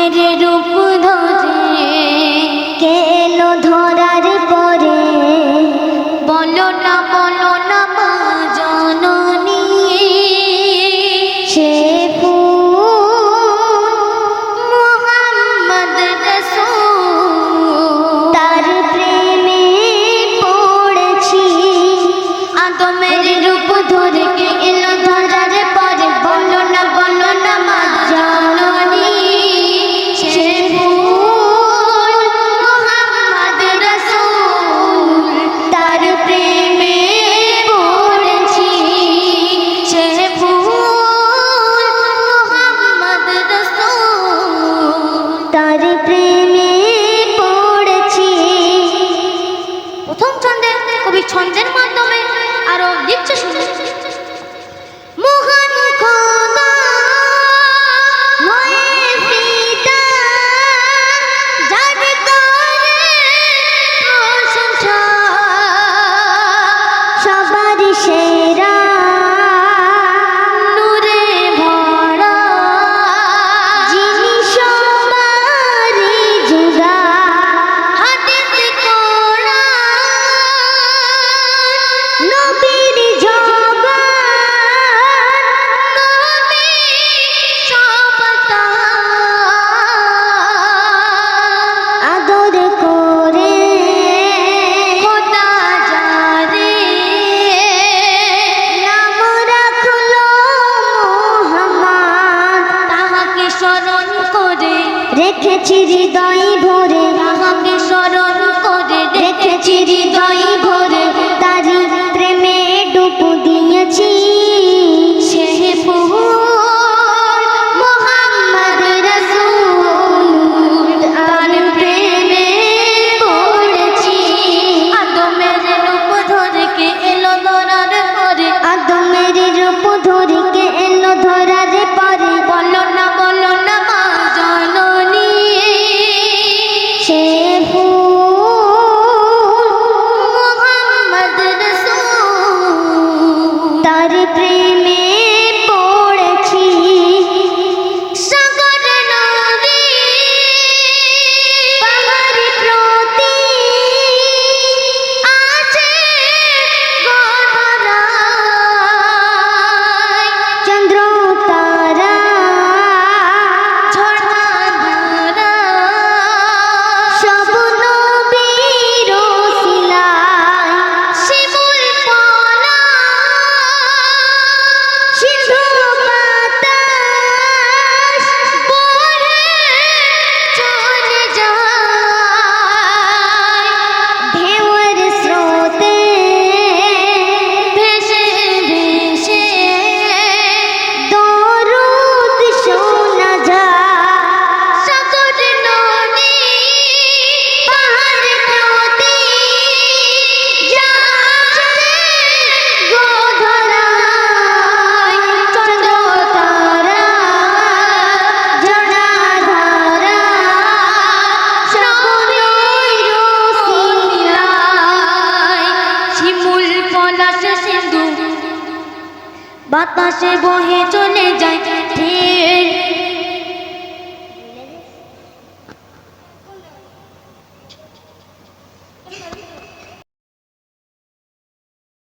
মেরে রূপ ধরে কেন ধরার পরে বলো না মা জননী সে মুহাম্মদ রাসূল তার প্রেমে পড়েছি আদমের রূপ ধরে কেন ধরার পরে বলো না মা জননী সে মুহাম্মদ রাসূল তার প্রেমে পড়েছি সে মুহাম্মদ রাসূল তার প্রেমে পড়েছি। প্রথম ছন্দে কবি ছন্দের মাধ্যমে আরো লিখছে শুনে মহান খোদা হয়ে ফিদা যার করে প্রশংসা সবার সেরা নূরে ভরা যিনি সবারই জোড়া হাদিস কোরআন নবীর জবান নবী সবতা আদর করে খোদা যারে নাম রাখলো মুহাম্মদ তাহাকে স্মরণ করে রেখেছি হৃদয় ভরে তাহাকে স্মরণ করে রেখেছি হৃদয় ভরে তারি প্রেমে ডুব দিয়েছি সে মুহাম্মদ রাসূল তার প্রেমে পড়েছি আদমের রূপ ধরে কে এলো ধরার পরে আদমের রূপ ধরে কে এলো ধরার পরে বলো না মা জননী সে মুহাম্মদ রাসূল তার প্রেমে পড়েছি সাগর নদী পাহাড় প্রতি আছে গহরায় চন্দ্র তারা ঝর্ণা ধারা সব নবীর ওসিলায় শিমুল পলা সিন্ধু বাতাস বয়ে চলে যায় ঢেউয়ের স্রোতে ভেসে ভেসে দরুদ শোনা যায় সাগর নদী পাহাড় প্রতি যাচ্ছে গোধরায় চন্দ্র তারা ঝর্ণা ধারা সবরই রসিলায় শিমুল পলাশ সিন্ধু বাতাসে বহে চলে যায় ঢের